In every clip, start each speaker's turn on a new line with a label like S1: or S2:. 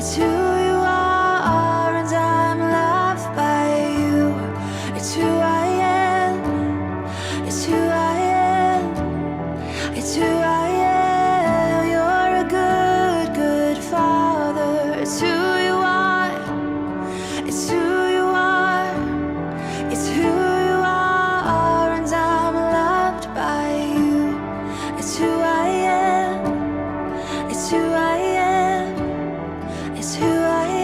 S1: It's who you are, and I'm loved by you. It's who I am. It's who I am. It's who I am. You're a good, good father. It's who you are. It's who you are. It's who you are, and I'm loved by you. It's who I am. It's who I am. It's who I am.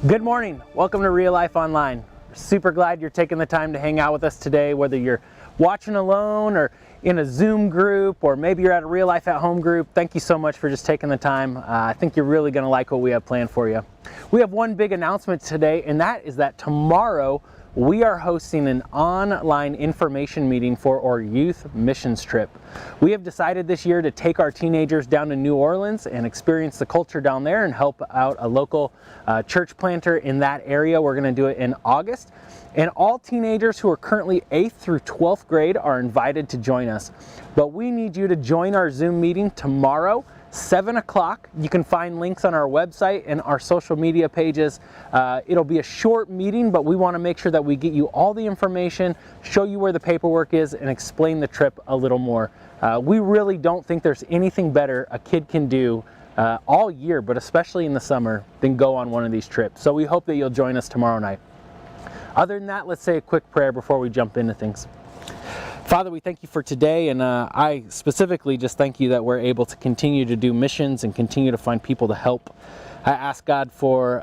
S2: Good morning. Welcome to Real Life Online. We're super glad you're taking the time to hang out with us today, whether you're watching alone or in a Zoom group, or maybe you're at a Real Life at Home group. Thank you so much for just taking the time. I think you're really going to like what we have planned for you. We have one big announcement today, and that is that tomorrow we are hosting an online information meeting for our youth missions trip. We have decided this year to take our teenagers down to New Orleans and experience the culture down there and help out a local church planter in that area. We're going to do it in August. And all teenagers who are currently 8th through 12th grade are invited to join us. But we need you to join our Zoom meeting tomorrow, 7 o'clock. You can find links on our website and our social media pages. It'll be a short meeting, but we want to make sure that we get you all the information, show you where the paperwork is, and explain the trip a little more. We really don't think there's anything better a kid can do all year, but especially in the summer, than go on one of these trips. So we hope that you'll join us tomorrow night. Other than that, let's say a quick prayer before we jump into things. Father, we thank you for today, and I specifically just thank you that we're able to continue to do missions and continue to find people to help. I ask God for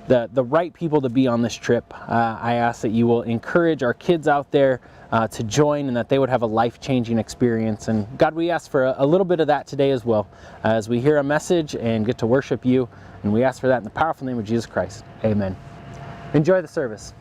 S2: the right people to be on this trip. I ask that you will encourage our kids out there to join, and that they would have a life-changing experience. And God, we ask for a little bit of that today as well, as we hear a message and get to worship you. And we ask for that in the powerful name of Jesus Christ. Amen. Enjoy the service.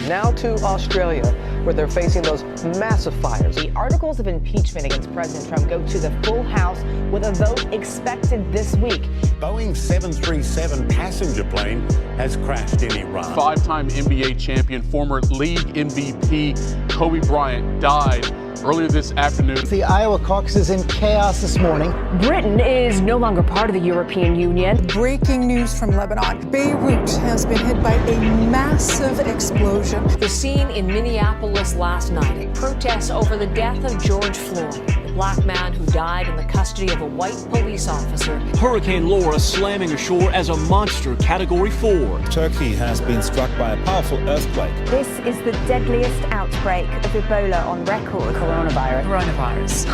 S3: Now to Australia, where they're facing those massive fires.
S4: The articles of impeachment against President Trump go to the full House with a vote expected this week.
S5: Boeing 737 passenger plane has crashed in Iran.
S6: Five-time NBA champion, former league MVP Kobe Bryant died earlier this afternoon.
S7: The Iowa caucus is in chaos this morning.
S4: Britain is no longer part of the European Union.
S8: Breaking news from Lebanon. Beirut has been hit by a massive explosion.
S4: The scene in Minneapolis last night, protests over the death of George Floyd, the black man who died in the custody of a white police officer.
S9: Hurricane Laura slamming ashore as a monster Category 4.
S10: Turkey has been struck by a powerful earthquake.
S11: This is the deadliest outbreak of Ebola on record.
S12: Coronavirus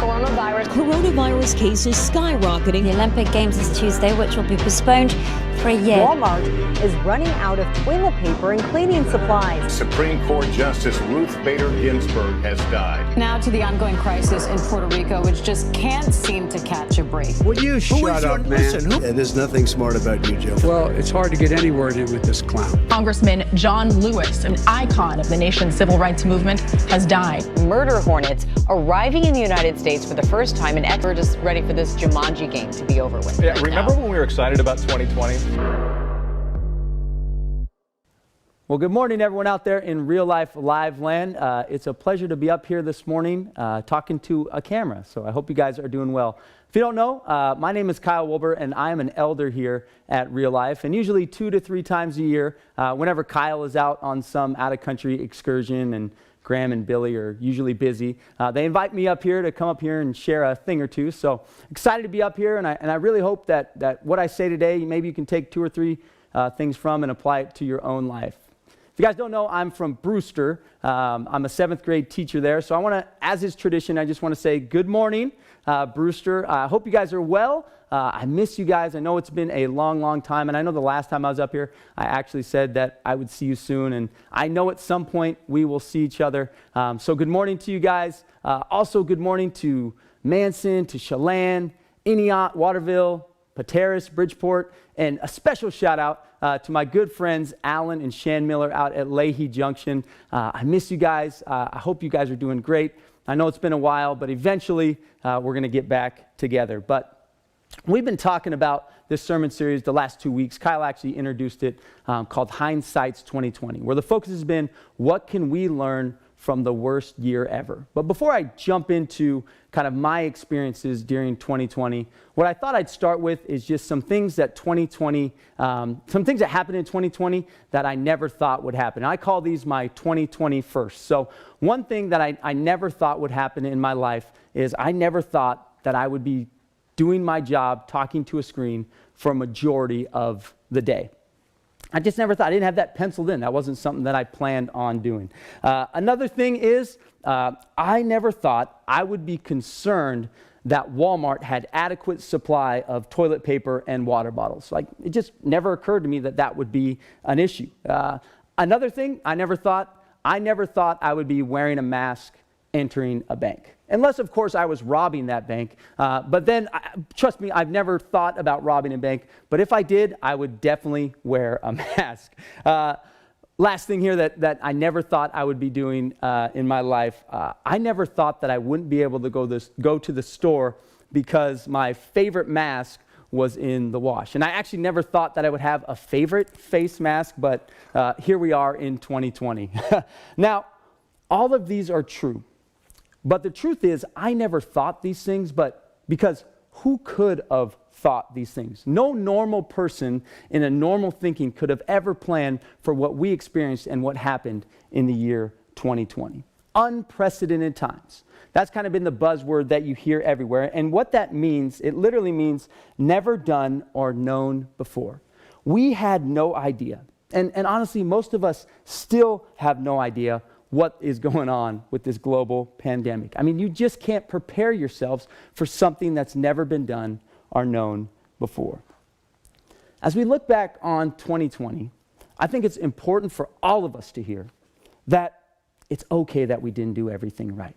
S12: cases skyrocketing.
S13: The Olympic Games is Tuesday, which will be postponed for a year.
S11: Walmart is running out of toilet paper and cleaning supplies.
S5: Supreme Court Justice Ruth Bader Ginsburg has died.
S14: Now to the ongoing crisis in Puerto Rico, which just can't seem to catch a break.
S15: Would you shut up, man?
S16: There's nothing smart about you, Joe.
S15: Well, it's hard to get any word in with this clown.
S17: Congressman John Lewis, an icon of the nation's civil rights movement, has died.
S4: Murder hornets arriving in the United States for the first time, and we're just ready for this Jumanji game to be over with.
S18: Yeah, remember when we were excited about 2020?
S19: Well, good morning, everyone out there in Real Life Live Land. It's a pleasure to be up here this morning talking to a camera, so I hope you guys are doing well. If you don't know, my name is Kyle Wilbur, and I am an elder here at Real Life, and usually 2 to 3 times a year, whenever Kyle is out on some out-of-country excursion and Graham and Billy are usually busy, they invite me up here to come up here and share a thing or two. So excited to be up here, and I really hope that what I say today, maybe you can take 2 or 3 things from and apply it to your own life. If you guys don't know, I'm from Brewster. I'm a 7th grade teacher there. So I want to, as is tradition, I just want to say good morning, Brewster. I hope you guys are well. I miss you guys. I know it's been a long, long time. And I know the last time I was up here, I actually said that I would see you soon. And I know at some point we will see each other. So good morning to you guys. Also good morning to Manson, to Chelan, Iniot, Waterville, Pateris, Bridgeport, and a special shout out to my good friends Alan and Shan Miller out at Leahy Junction. I miss you guys. I hope you guys are doing great. I know it's been a while, but eventually we're going to get back together. But We've been talking about this sermon series the last 2 weeks. Kyle actually introduced it, called Hindsight's 2020, where the focus has been, what can we learn from the worst year ever? But before I jump into kind of my experiences during 2020, what I thought I'd start with is just some things that happened in 2020 that I never thought would happen. I call these my 2020 first. So one thing that I never thought would happen in my life is I never thought that I would be doing my job, talking to a screen for a majority of the day. I just never thought, I didn't have that penciled in. That wasn't something that I planned on doing. Another thing is, I never thought I would be concerned that Walmart had adequate supply of toilet paper and water bottles. Like, it just never occurred to me that that would be an issue. Another thing, I never thought I would be wearing a mask entering a bank. Unless, of course, I was robbing that bank. But then, trust me, I've never thought about robbing a bank. But if I did, I would definitely wear a mask. Last thing here that I never thought I would be doing in my life, I never thought that I wouldn't be able to go to the store because my favorite mask was in the wash. And I actually never thought that I would have a favorite face mask, but here we are in 2020. Now, all of these are true. But the truth is, I never thought these things, but because who could have thought these things? No normal person in a normal thinking could have ever planned for what we experienced and what happened in the year 2020. Unprecedented times. That's kind of been the buzzword that you hear everywhere. And what that means, it literally means never done or known before. We had no idea. And honestly, most of us still have no idea what is going on with this global pandemic. I mean, you just can't prepare yourselves for something that's never been done or known before. As we look back on 2020, I think it's important for all of us to hear that it's okay that we didn't do everything right.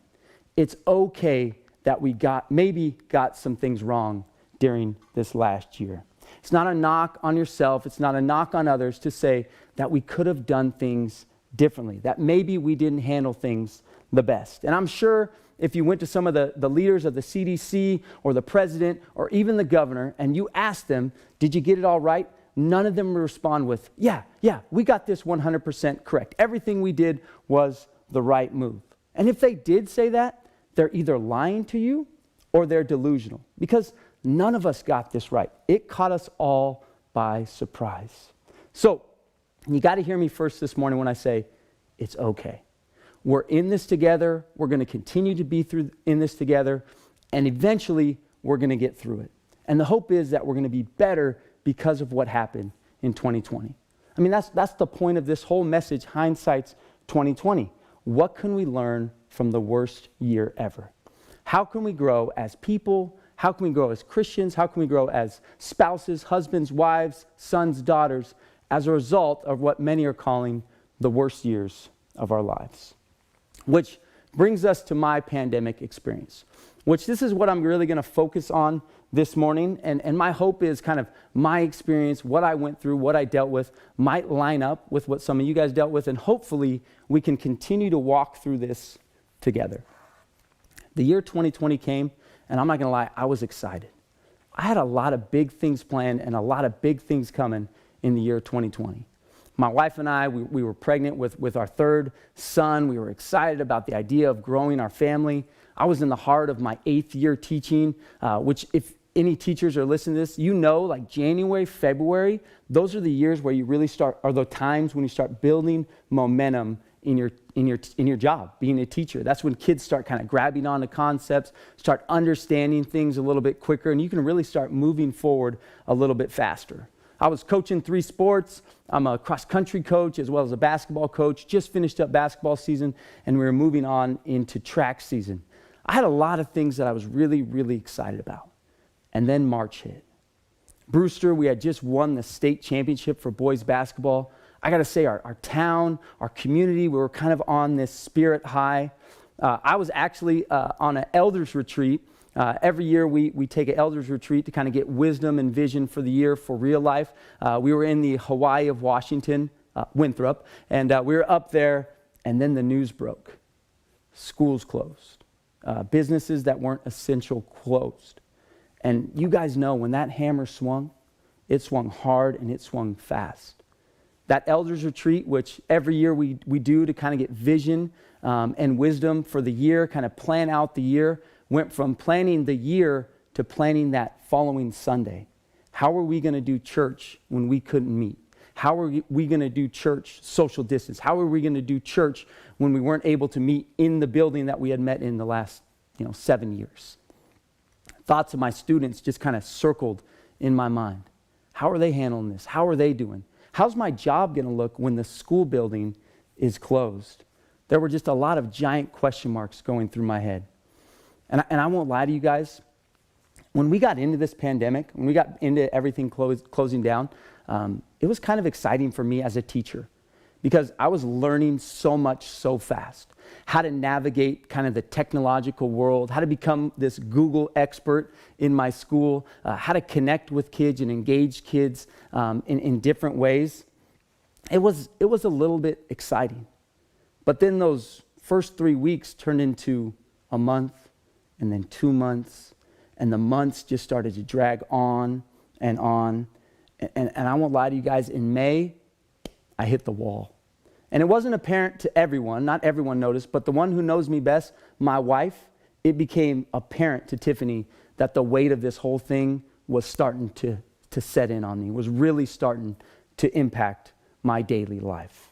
S19: It's okay that we maybe got some things wrong during this last year. It's not a knock on yourself. It's not a knock on others to say that we could have done things differently, that maybe we didn't handle things the best. And I'm sure if you went to some of the leaders of the CDC or the president or even the governor and you asked them, did you get it all right? None of them would respond with, yeah, we got this 100% correct. Everything we did was the right move. And if they did say that, they're either lying to you or they're delusional, because none of us got this right. It caught us all by surprise. So you got to hear me first this morning when I say it's okay. We're in this together. We're going to continue to be in this together, and eventually we're going to get through it. And the hope is that we're going to be better because of what happened in 2020. I mean, that's the point of this whole message, Hindsight's 2020. What can we learn from the worst year ever? How can we grow as people? How can we grow as Christians? How can we grow as spouses, husbands, wives, sons, daughters, as a result of what many are calling the worst years of our lives? Which brings us to my pandemic experience, which this is what I'm really going to focus on this morning. And my hope is kind of my experience, what I went through, what I dealt with, might line up with what some of you guys dealt with, and hopefully we can continue to walk through this together. The year 2020 came, and I'm not going to lie, I was excited. I had a lot of big things planned and a lot of big things coming in the year 2020. My wife and I, we were pregnant with our third son. We were excited about the idea of growing our family. I was in the heart of my 8th year teaching, which if any teachers are listening to this, you know, like January, February, those are the years where you really are the times when you start building momentum in your job, being a teacher. That's when kids start kind of grabbing onto concepts, start understanding things a little bit quicker, and you can really start moving forward a little bit faster. I was coaching 3 sports. I'm a cross-country coach as well as a basketball coach. Just finished up basketball season, and we were moving on into track season. I had a lot of things that I was really, really excited about. And then March hit. Brewster, we had just won the state championship for boys basketball. I got to say, our town, our community, we were kind of on this spirit high. I was actually on an elders retreat. Every year we take an elders retreat to kind of get wisdom and vision for the year for real life. We were in the Hawaii of Washington, Winthrop, and we were up there, and then the news broke. Schools closed. Businesses that weren't essential closed. And you guys know when that hammer swung, it swung hard and it swung fast. That elders retreat, which every year we do to kind of get vision and wisdom for the year, kind of plan out the year, went from planning the year to planning that following Sunday. How are we going to do church when we couldn't meet? How are we going to do church social distance? How are we going to do church when we weren't able to meet in the building that we had met in the last 7 years? Thoughts of my students just kind of circled in my mind. How are they handling this? How are they doing? How's my job going to look when the school building is closed? There were just a lot of giant question marks going through my head. And I won't lie to you guys, when we got into this pandemic, when we got into everything closing down, it was kind of exciting for me as a teacher because I was learning so much so fast. How to navigate kind of the technological world, how to become this Google expert in my school, how to connect with kids and engage kids in different ways. It was a little bit exciting. But then those first 3 weeks turned into a month and then 2 months, and the months just started to drag on and on. And I won't lie to you guys, in May, I hit the wall. And it wasn't apparent to everyone, not everyone noticed, but the one who knows me best, my wife, it became apparent to Tiffany that the weight of this whole thing was starting to set in on me, was really starting to impact my daily life.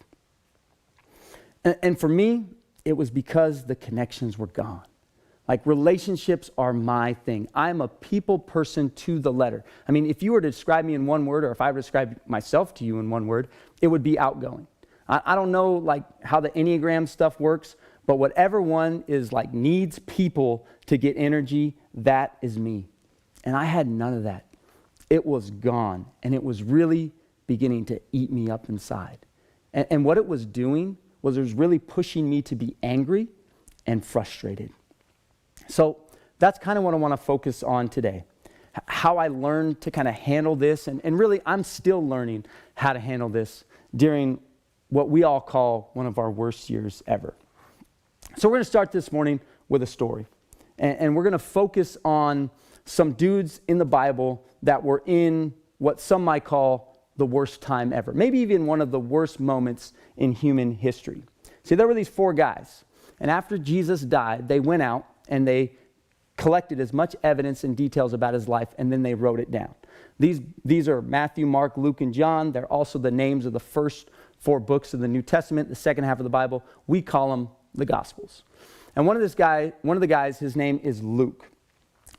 S19: And for me, it was because the connections were gone. Like, relationships are my thing. I'm a people person to the letter. I mean, if you were to describe me in one word, or if I were to describe myself to you in one word, it would be outgoing. I don't know like how the Enneagram stuff works, but whatever one is like needs people to get energy, that is me. And I had none of that. It was gone, and it was really beginning to eat me up inside. And what it was doing was it was really pushing me to be angry and frustrated. So that's kind of what I want to focus on today. How I learned to kind of handle this, and really I'm still learning how to handle this during what we all call one of our worst years ever. So we're going to start this morning with a story. And we're going to focus on some dudes in the Bible that were in what some might call the worst time ever. Maybe even one of the worst moments in human history. See, there were these 4 guys. And after Jesus died, they went out and they collected as much evidence and details about his life, and then they wrote it down. These are Matthew, Mark, Luke, and John. They're also the names of the first 4 books of the New Testament, the second half of the Bible. We call them the Gospels. And one of the guys, his name is Luke.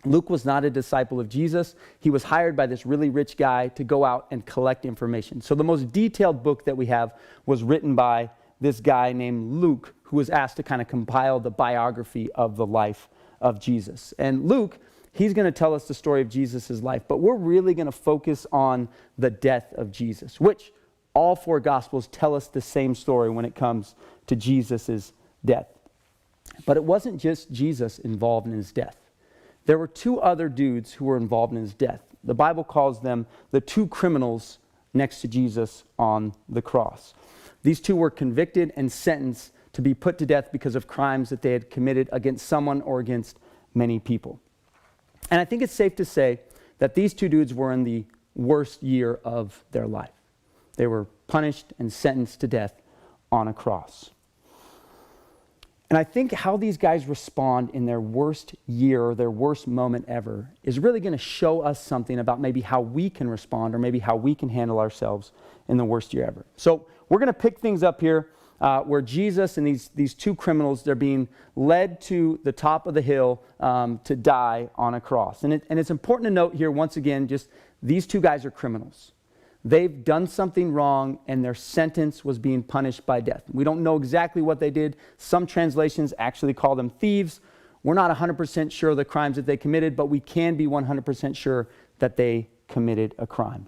S19: Luke was not a disciple of Jesus. He was hired by this really rich guy to go out and collect information. So the most detailed book that we have was written by this guy named Luke, who was asked to kind of compile the biography of the life of Jesus. And Luke, he's going to tell us the story of Jesus' life, but we're really going to focus on the death of Jesus, which all 4 Gospels tell us the same story when it comes to Jesus' death. But it wasn't just Jesus involved in his death. There were 2 other dudes who were involved in his death. The Bible calls them the 2 criminals next to Jesus on the cross. These 2 were convicted and sentenced to be put to death because of crimes that they had committed against someone or against many people. And I think it's safe to say that these 2 dudes were in the worst year of their life. They were punished and sentenced to death on a cross. And I think how these guys respond in their worst year or their worst moment ever is really going to show us something about maybe how we can respond or maybe how we can handle ourselves in the worst year ever. So we're going to pick things up here where Jesus and these 2 criminals, they're being led to the top of the hill to die on a cross. And it's important to note here, once again, just these 2 guys are criminals. They've done something wrong, and their sentence was being punished by death. We don't know exactly what they did. Some translations actually call them thieves. We're not 100% sure of the crimes that they committed, but we can be 100% sure that they committed a crime.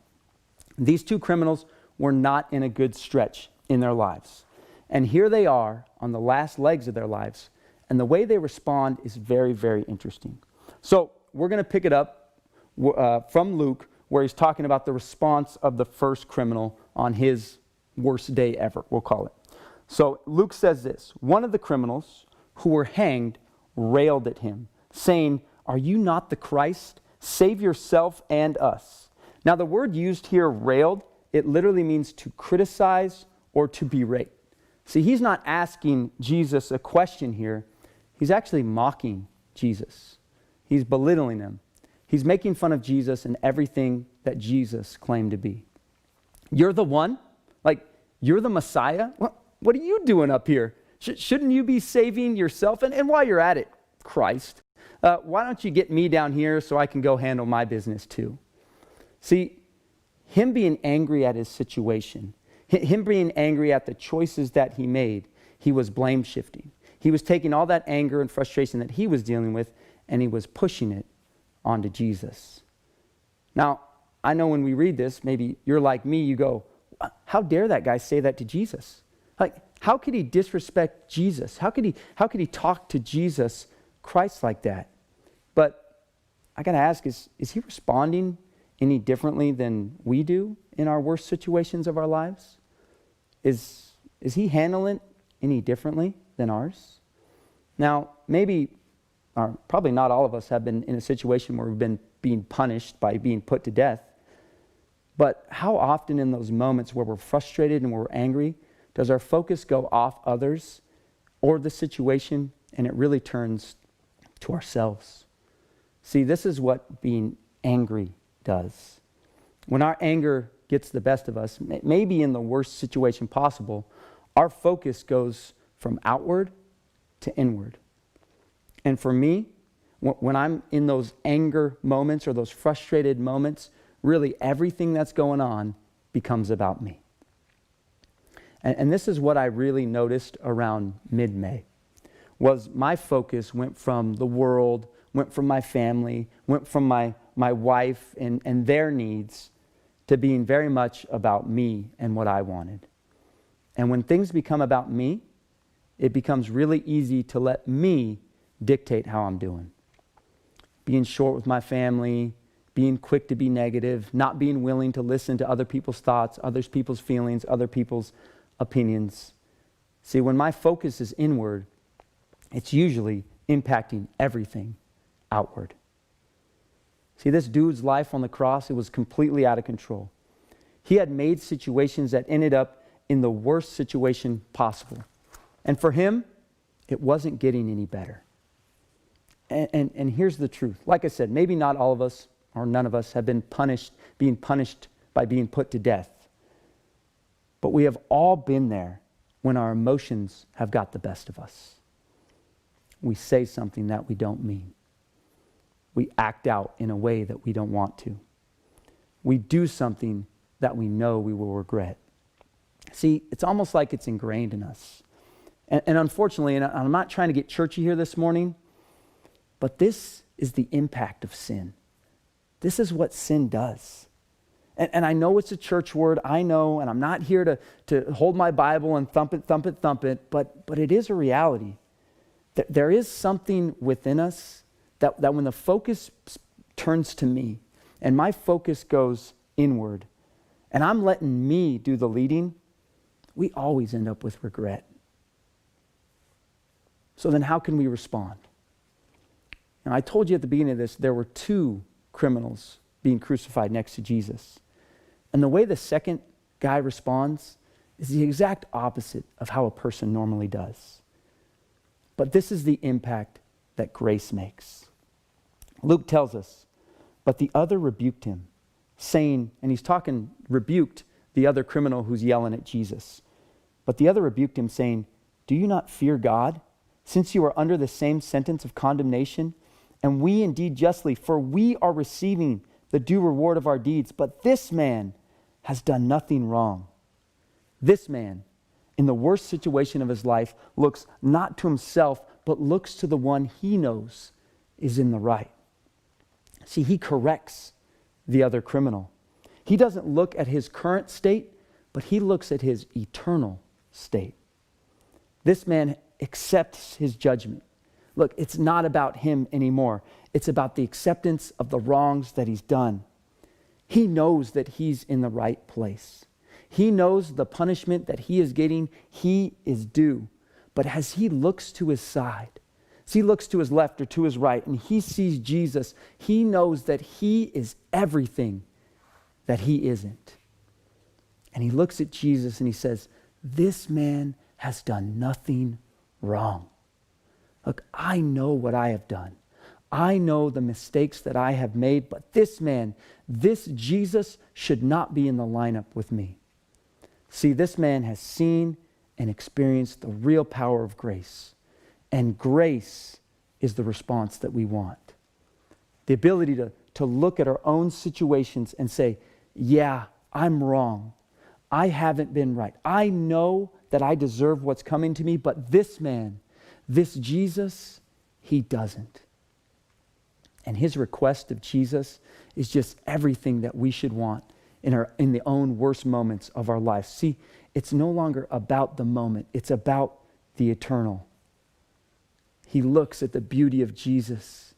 S19: These 2 criminals were not in a good stretch in their lives. And here they are on the last legs of their lives, and the way they respond is very, very interesting. So we're going to pick it up from Luke, where he's talking about the response of the first criminal on his worst day ever, we'll call it. So Luke says this: "One of the criminals who were hanged railed at him, saying, 'Are you not the Christ? Save yourself and us. Now, the word used here, railed, it literally means to criticize or to berate. See, he's not asking Jesus a question here. He's actually mocking Jesus. He's belittling him. He's making fun of Jesus and everything that Jesus claimed to be. You're the one? Like, you're the Messiah? What are you doing up here? Shouldn't you be saving yourself? And while you're at it, Christ, why don't you get me down here so I can go handle my business too? See, him being angry at his situation, him being angry at the choices that he made, he was blame shifting. He was taking all that anger and frustration that he was dealing with, and he was pushing it onto Jesus. Now, I know when we read this, maybe you're like me, you go, how dare that guy say that to Jesus? Like, how could he disrespect Jesus? How could he talk to Jesus Christ like that? But I got to ask, is he responding any differently than we do in our worst situations of our lives? Is he handling it any differently than ours? Now, maybe, or probably not all of us have been in a situation where we've been being punished by being put to death. But how often in those moments where we're frustrated and we're angry, does our focus go off others or the situation, and it really turns to ourselves? See, this is what being angry does. When our anger gets the best of us, maybe in the worst situation possible, our focus goes from outward to inward. And for me, when I'm in those anger moments or those frustrated moments, really everything that's going on becomes about me. And this is what I really noticed around mid-May, was my focus went from the world, went from my family, went from my wife and their needs to being very much about me and what I wanted. And when things become about me, it becomes really easy to let me dictate how I'm doing. Being short with my family, being quick to be negative, not being willing to listen to other people's thoughts, other people's feelings, other people's opinions. See, when my focus is inward, it's usually impacting everything outward. See, this dude's life on the cross, it was completely out of control. He had made situations that ended up in the worst situation possible. And for him, it wasn't getting any better. And here's the truth. Like I said, maybe not all of us or none of us have been being punished by being put to death. But we have all been there when our emotions have got the best of us. We say something that we don't mean. We act out in a way that we don't want to. We do something that we know we will regret. See, it's almost like it's ingrained in us. And unfortunately, and I'm not trying to get churchy here this morning, but this is the impact of sin. This is what sin does. And I know it's a church word, I know, and I'm not here to hold my Bible and thump it, but it is a reality. There is something within us that when the focus turns to me, and my focus goes inward, and I'm letting me do the leading, we always end up with regret. So then how can we respond? And I told you at the beginning of this, there were two criminals being crucified next to Jesus. And the way the second guy responds is the exact opposite of how a person normally does. But this is the impact that grace makes. Luke tells us, but the other rebuked him, saying, and he's rebuked the other criminal who's yelling at Jesus. But the other rebuked him, saying, do you not fear God, since you are under the same sentence of condemnation? And we indeed justly, for we are receiving the due reward of our deeds. But this man has done nothing wrong. This man, in the worst situation of his life, looks not to himself, but looks to the one he knows is in the right. See, he corrects the other criminal. He doesn't look at his current state, but he looks at his eternal state. This man accepts his judgment. Look, it's not about him anymore. It's about the acceptance of the wrongs that he's done. He knows that he's in the right place. He knows the punishment that he is getting, he is due. But as he looks to his side, As he looks to his left or to his right and he sees Jesus, he knows that he is everything that he isn't. And he looks at Jesus and he says, this man has done nothing wrong. Look, I know what I have done. I know the mistakes that I have made, but this man, this Jesus, should not be in the lineup with me. See, this man has seen and experienced the real power of grace. And grace is the response that we want. The ability to look at our own situations and say, yeah, I'm wrong. I haven't been right. I know that I deserve what's coming to me, but this man, this Jesus, he doesn't. And his request of Jesus is just everything that we should want in the own worst moments of our life. See, it's no longer about the moment. It's about the eternal. He looks at the beauty of Jesus.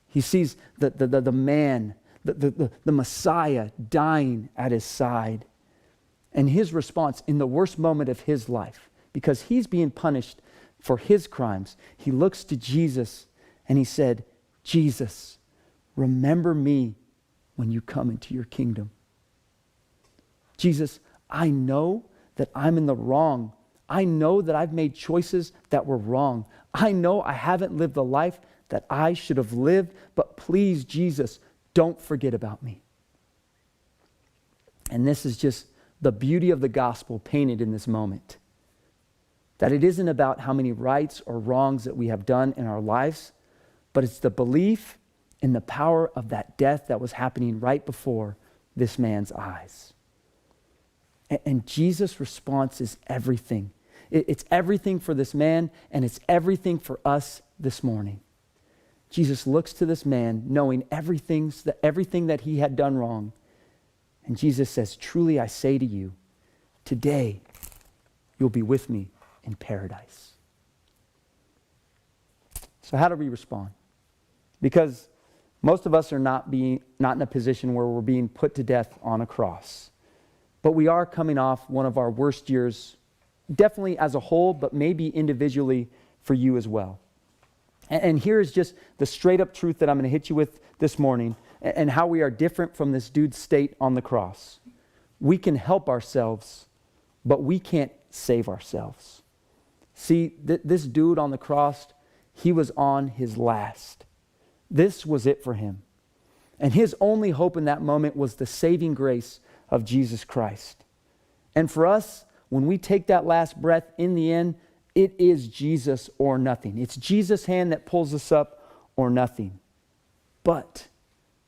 S19: He sees the man, the Messiah dying at his side. And his response in the worst moment of his life, because he's being punished for his crimes, he looks to Jesus and he said, Jesus, remember me when you come into your kingdom. Jesus, I know that I'm in the wrong. I know that I've made choices that were wrong. I know I haven't lived the life that I should have lived, but please, Jesus, don't forget about me. And this is just the beauty of the gospel painted in this moment. That it isn't about how many rights or wrongs that we have done in our lives, but it's the belief in the power of that death that was happening right before this man's eyes. And Jesus' response is everything. It's everything for this man, and it's everything for us this morning. Jesus looks to this man, knowing everything that he had done wrong. And Jesus says, truly I say to you, today you'll be with me in paradise. So how do we respond? Because most of us are not in a position where we're being put to death on a cross. But we are coming off one of our worst years, definitely as a whole, but maybe individually for you as well. And here is just the straight up truth that I'm going to hit you with this morning, and how we are different from this dude's state on the cross. We can help ourselves, but we can't save ourselves. See, this dude on the cross, he was on his last. This was it for him. And his only hope in that moment was the saving grace of Jesus Christ. And for us, when we take that last breath, in the end, it is Jesus or nothing. It's Jesus' hand that pulls us up or nothing. But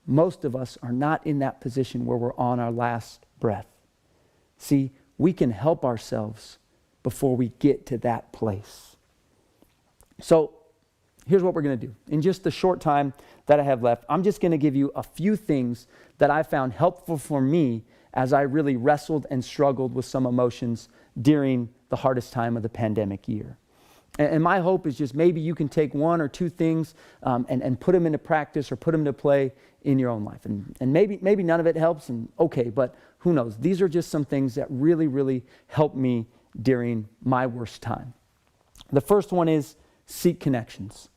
S19: most of us are not in that position where we're on our last breath. See, we can help ourselves before we get to that place. So here's what we're going to do. In just the short time that I have left, I'm just going to give you a few things that I found helpful for me as I really wrestled and struggled with some emotions during the hardest time of the pandemic year. And my hope is just maybe you can take one or two things and put them into practice or put them into play in your own life. And maybe none of it helps, and okay, but who knows? These are just some things that really, really helped me during my worst time. The first one is seek connections.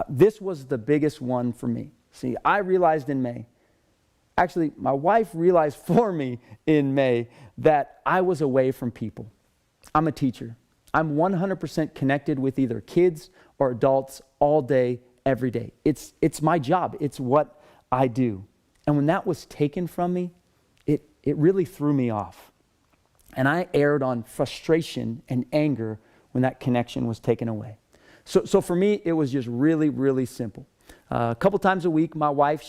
S19: This was the biggest one for me. See, I realized in May, actually, my wife realized for me in May that I was away from people. I'm a teacher. I'm 100% connected with either kids or adults all day, every day. It's my job. It's what I do. And when that was taken from me, it really threw me off. And I erred on frustration and anger when that connection was taken away. So for me, it was just really, really simple. A couple times a week, my wife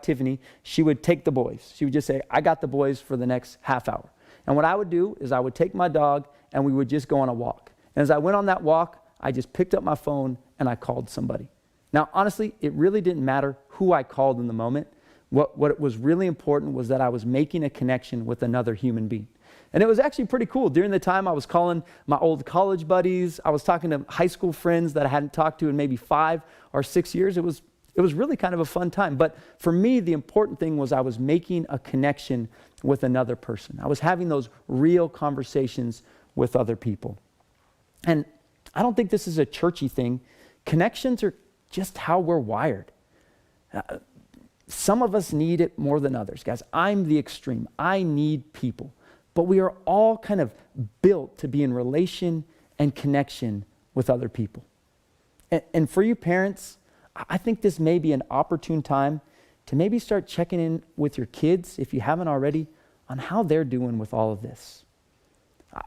S19: Tiffany, she would take the boys. She would just say, I got the boys for the next half hour. And what I would do is I would take my dog and we would just go on a walk. And as I went on that walk, I just picked up my phone and I called somebody. Now, honestly, it really didn't matter who I called in the moment. What was really important was that I was making a connection with another human being. And it was actually pretty cool. During the time I was calling my old college buddies, I was talking to high school friends that I hadn't talked to in maybe 5 or 6 years. It was really kind of a fun time. But for me, the important thing was I was making a connection with another person. I was having those real conversations with other people. And I don't think this is a churchy thing, Connections are just how we're wired. Some of us need it more than others, guys. I'm the extreme. I need people. But we are all kind of built to be in relation and connection with other people. And for you parents, I think this may be an opportune time to maybe start checking in with your kids, if you haven't already, on how they're doing with all of this.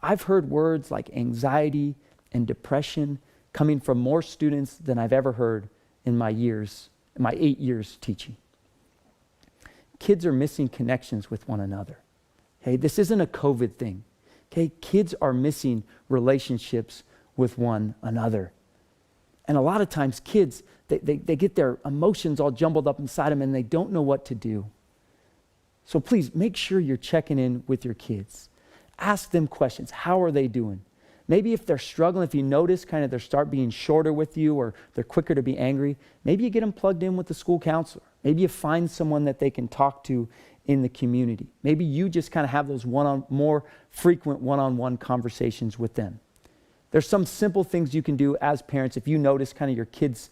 S19: I've heard words like anxiety and depression coming from more students than I've ever heard in my 8 years teaching. Kids are missing connections with one another. Okay, this isn't a COVID thing. Okay, kids are missing relationships with one another. And a lot of times kids, they get their emotions all jumbled up inside them and they don't know what to do. So please make sure you're checking in with your kids. Ask them questions. How are they doing? Maybe if they're struggling, if you notice kind of they start being shorter with you or they're quicker to be angry, maybe you get them plugged in with the school counselor. Maybe you find someone that they can talk to in the community. Maybe you just kind of have those more frequent one-on-one conversations with them. There's some simple things you can do as parents if you notice kind of your kid's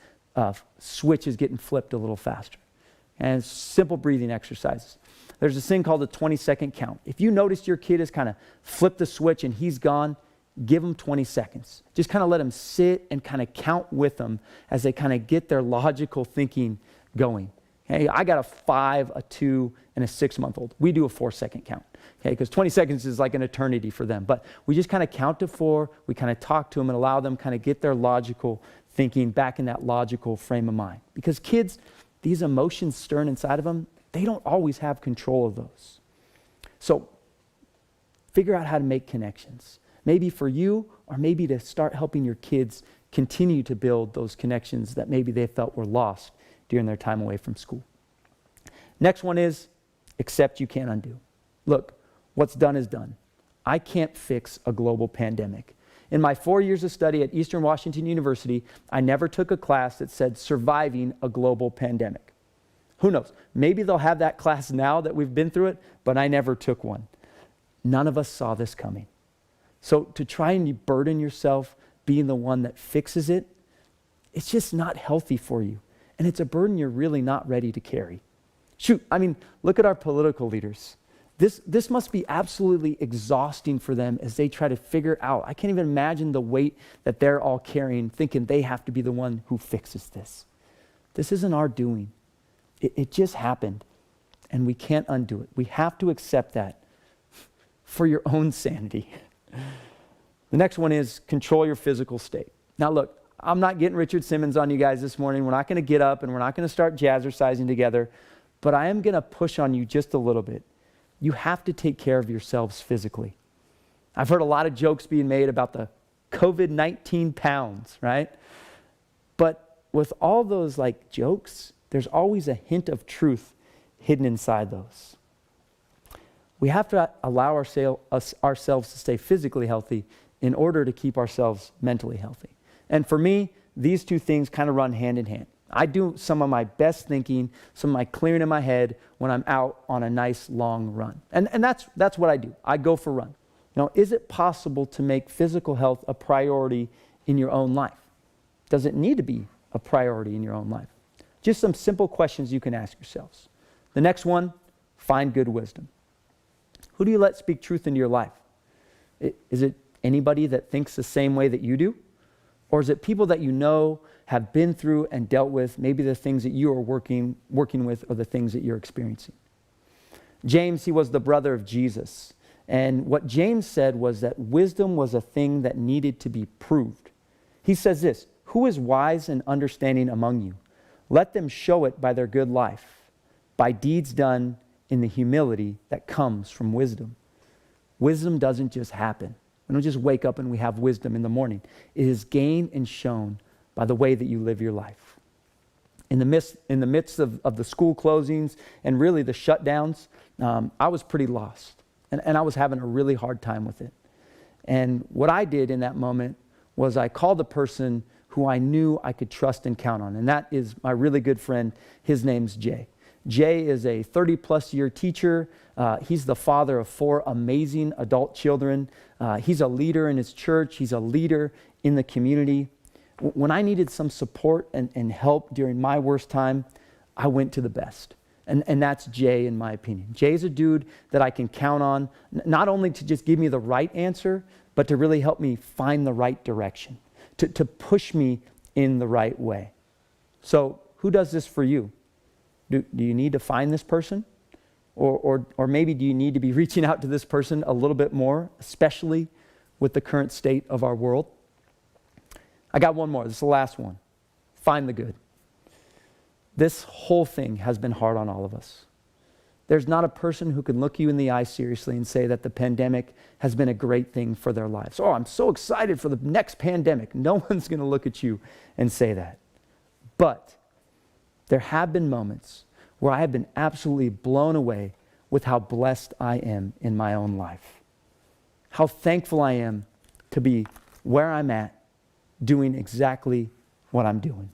S19: switch is getting flipped a little faster. And simple breathing exercises. There's this thing called the 20-second count. If you notice your kid has kind of flipped the switch and he's gone, give them 20 seconds. Just kind of let them sit and kind of count with them as they kind of get their logical thinking going. Hey, I got a 5, a 2, and a 6-month-old. We do a 4-second count, okay? Because 20 seconds is like an eternity for them. But we just kind of count to 4. We kind of talk to them and allow them kind of get their logical thinking back in that logical frame of mind. Because kids, these emotions stirring inside of them, they don't always have control of those. So figure out how to make connections. Maybe for you, or maybe to start helping your kids continue to build those connections that maybe they felt were lost during their time away from school. Next one is accept you can't undo. Look, what's done is done. I can't fix a global pandemic. In my 4 years of study at Eastern Washington University, I never took a class that said surviving a global pandemic. Who knows? Maybe they'll have that class now that we've been through it, but I never took one. None of us saw this coming. So to try and burden yourself being the one that fixes it, it's just not healthy for you. And it's a burden you're really not ready to carry. Shoot, I mean, look at our political leaders. This must be absolutely exhausting for them as they try to figure out. I can't even imagine the weight that they're all carrying, thinking they have to be the one who fixes this. This isn't our doing. It just happened, and we can't undo it. We have to accept that for your own sanity. The next one is control your physical state. Now look, I'm not getting Richard Simmons on you guys this morning. We're not going to get up and we're not going to start jazzercising together, but I am going to push on you just a little bit. You have to take care of yourselves physically. I've heard a lot of jokes being made about the COVID-19 pounds, right? But with all those like jokes, there's always a hint of truth hidden inside those. We have to allow ourselves to stay physically healthy in order to keep ourselves mentally healthy. And for me, these two things kind of run hand in hand. I do some of my best thinking, some of my clearing in my head when I'm out on a nice long run. And that's what I do. I go for a run. You know, is it possible to make physical health a priority in your own life? Does it need to be a priority in your own life? Just some simple questions you can ask yourselves. The next one, find good wisdom. Who do you let speak truth into your life? Is it anybody that thinks the same way that you do? Or is it people that you know have been through and dealt with maybe the things that you are working with or the things that you're experiencing? James, he was the brother of Jesus. And what James said was that wisdom was a thing that needed to be proved. He says this, who is wise and understanding among you? Let them show it by their good life, by deeds done in the humility that comes from wisdom. Wisdom doesn't just happen. We don't just wake up and we have wisdom in the morning. It is gained and shown by the way that you live your life. In the midst of the school closings and really the shutdowns, I was pretty lost. And I was having a really hard time with it. And what I did in that moment was I called a person who I knew I could trust and count on. And that is my really good friend. His name's Jay. Jay is a 30-plus year teacher. He's the father of 4 amazing adult children. He's a leader in his church. He's a leader in the community. When I needed some support and help during my worst time, I went to the best. And that's Jay, in my opinion. Jay's a dude that I can count on, not only to just give me the right answer, but to really help me find the right direction, to push me in the right way. So who does this for you? Do you need to find this person? Or maybe do you need to be reaching out to this person a little bit more, especially with the current state of our world? I got one more. This is the last one. Find the good. This whole thing has been hard on all of us. There's not a person who can look you in the eye seriously and say that the pandemic has been a great thing for their lives. Oh, I'm so excited for the next pandemic. No one's going to look at you and say that. But there have been moments where I have been absolutely blown away with how blessed I am in my own life. How thankful I am to be where I'm at, doing exactly what I'm doing.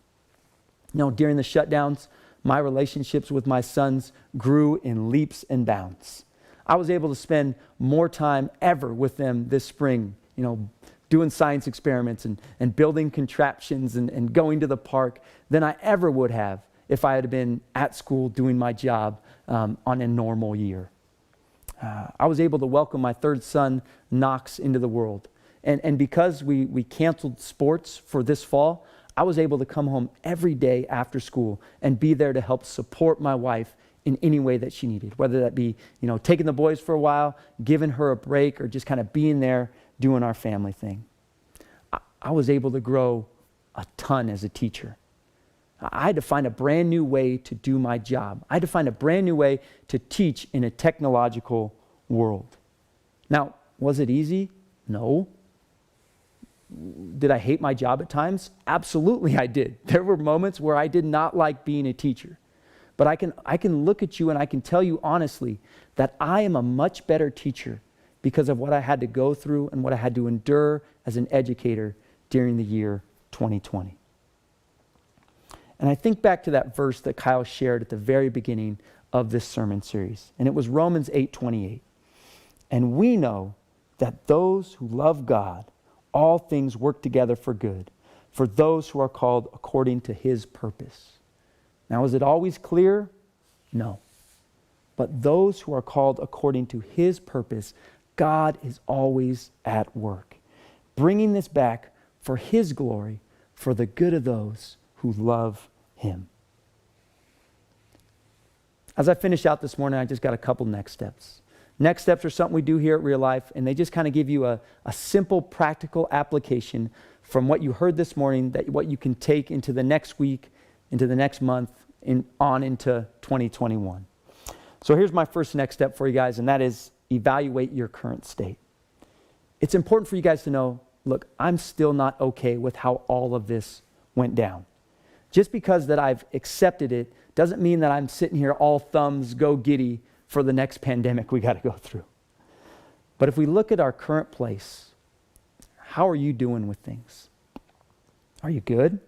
S19: You know, during the shutdowns, my relationships with my sons grew in leaps and bounds. I was able to spend more time ever with them this spring, doing science experiments and building contraptions and going to the park than I ever would have if I had been at school doing my job on a normal year. I was able to welcome my third son, Knox, into the world. And because we canceled sports for this fall, I was able to come home every day after school and be there to help support my wife in any way that she needed, whether that be, taking the boys for a while, giving her a break, or just kind of being there doing our family thing. I was able to grow a ton as a teacher. I had to find a brand new way to do my job. I had to find a brand new way to teach in a technological world. Now, was it easy? No. Did I hate my job at times? Absolutely I did. There were moments where I did not like being a teacher. But I can look at you and I can tell you honestly that I am a much better teacher because of what I had to go through and what I had to endure as an educator during the year 2020. And I think back to that verse that Kyle shared at the very beginning of this sermon series. And it was Romans 8:28. And we know that those who love God, all things work together for good, for those who are called according to his purpose. Now, is it always clear? No. But those who are called according to his purpose, God is always at work, bringing this back for his glory, for the good of those who love him. As I finish out this morning, I just got a couple next steps. Next steps are something we do here at Real Life, and they just kind of give you a simple, practical application from what you heard this morning, that what you can take into the next week, into the next month, on into 2021. So here's my first next step for you guys, and that is evaluate your current state. It's important for you guys to know, look, I'm still not okay with how all of this went down. Just because that I've accepted it doesn't mean that I'm sitting here all thumbs, go giddy for the next pandemic we got to go through. But if we look at our current place, how are you doing with things? Are you good?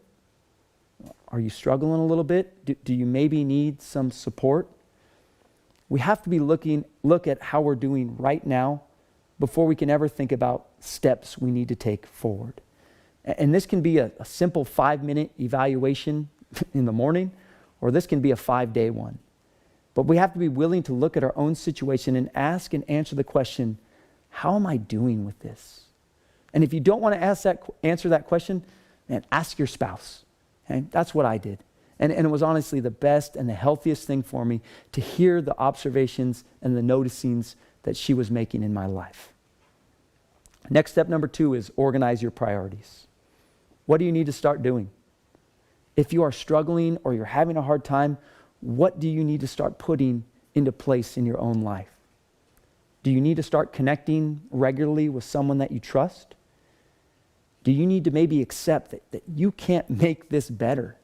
S19: Are you struggling a little bit? Do you maybe need some support? We have to be look at how we're doing right now before we can ever think about steps we need to take forward. And this can be a simple 5-minute evaluation in the morning, or this can be a 5-day one. But we have to be willing to look at our own situation and ask and answer the question, how am I doing with this? And if you don't want to answer that question, man, ask your spouse. Okay? That's what I did. And it was honestly the best and the healthiest thing for me to hear the observations and the noticings that she was making in my life. Next step number 2 is organize your priorities. What do you need to start doing? If you are struggling or you're having a hard time, what do you need to start putting into place in your own life? Do you need to start connecting regularly with someone that you trust? Do you need to maybe accept that you can't make this better?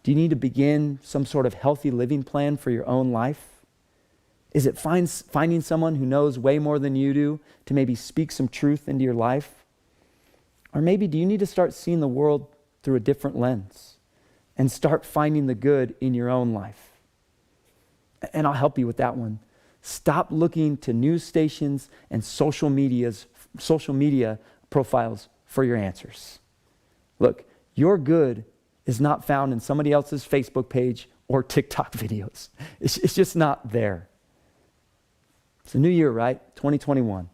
S19: Do you need to begin some sort of healthy living plan for your own life? Is it finding someone who knows way more than you do to maybe speak some truth into your life? Or maybe do you need to start seeing the world through a different lens and start finding the good in your own life? And I'll help you with that one. Stop looking to news stations and social media profiles for your answers. Look, your good is not found in somebody else's Facebook page or TikTok videos. It's just not there. It's a new year, right? 2021.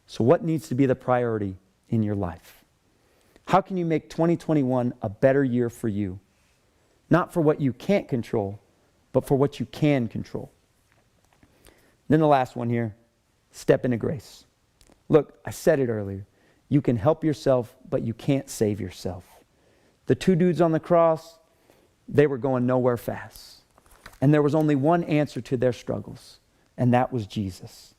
S19: So what needs to be the priority in your life? How can you make 2021 a better year for you? Not for what you can't control, but for what you can control. Then the last one here, step into grace. Look, I said it earlier. You can help yourself, but you can't save yourself. The two dudes on the cross, they were going nowhere fast. And there was only one answer to their struggles, and that was Jesus.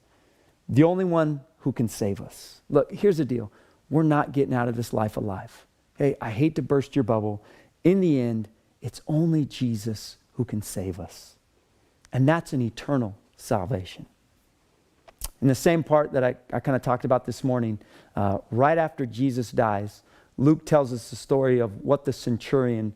S19: The only one who can save us. Look, here's the deal. We're not getting out of this life alive. Okay, I hate to burst your bubble. In the end, it's only Jesus who can save us. And that's an eternal salvation. In the same part that I kind of talked about this morning, right after Jesus dies, Luke tells us the story of what the centurion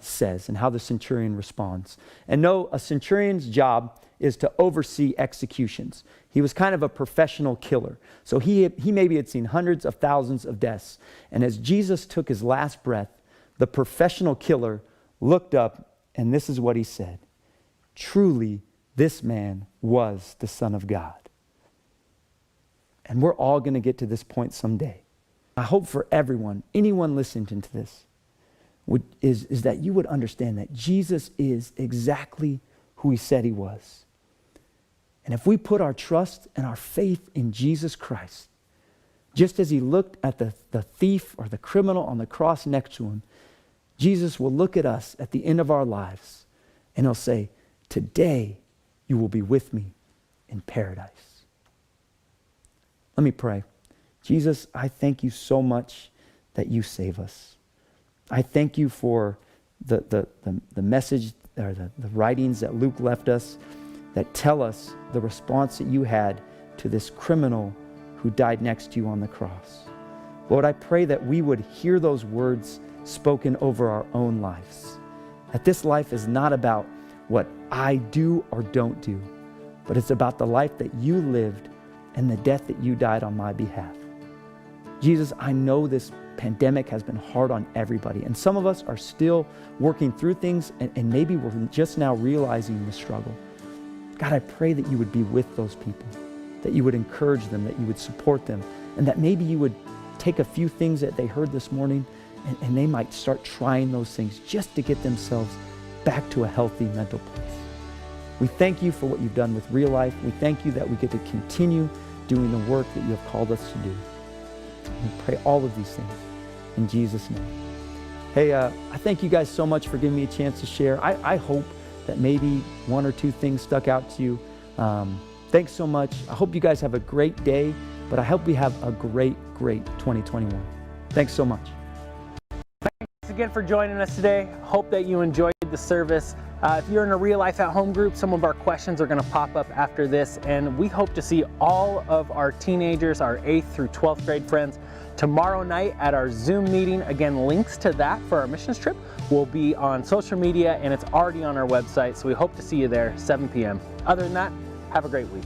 S19: says and how the centurion responds. And no, a centurion's job is to oversee executions. He was kind of a professional killer. So he maybe had seen hundreds of thousands of deaths. And as Jesus took his last breath, the professional killer looked up, and this is what he said: "Truly, this man was the Son of God." And we're all going to get to this point someday. I hope for everyone, anyone listening to this, is that you would understand that Jesus is exactly who he said he was. And if we put our trust and our faith in Jesus Christ, just as he looked at the thief or the criminal on the cross next to him, Jesus will look at us at the end of our lives and he'll say, "Today you will be with me in paradise." Let me pray. Jesus, I thank you so much that you save us. I thank you for the message or the writings that Luke left us that tell us the response that you had to this criminal who died next to you on the cross. Lord, I pray that we would hear those words spoken over our own lives. That this life is not about what I do or don't do, but it's about the life that you lived and the death that you died on my behalf. Jesus, I know this pandemic has been hard on everybody, and some of us are still working through things, and maybe we're just now realizing the struggle. God, I pray that you would be with those people, that you would encourage them, that you would support them, and that maybe you would take a few things that they heard this morning, and they might start trying those things just to get themselves back to a healthy mental place. We thank you for what you've done with Real Life. We thank you that we get to continue doing the work that you have called us to do. We pray all of these things in Jesus' name. Hey, I thank you guys so much for giving me a chance to share. I hope that maybe one or two things stuck out to you. Thanks so much. I hope you guys have a great day, but I hope we have a great 2021. Thanks so much.
S2: Thanks again for joining us today. Hope that you enjoyed the service. If you're in a Real Life at Home group, some of our questions are going to pop up after this, and we hope to see all of our teenagers, our 8th through 12th grade friends, tomorrow night at our Zoom meeting. Again, links to that for our missions trip will be on social media, and it's already on our website, so we hope to see you there, 7 p.m. Other than that, have a great week.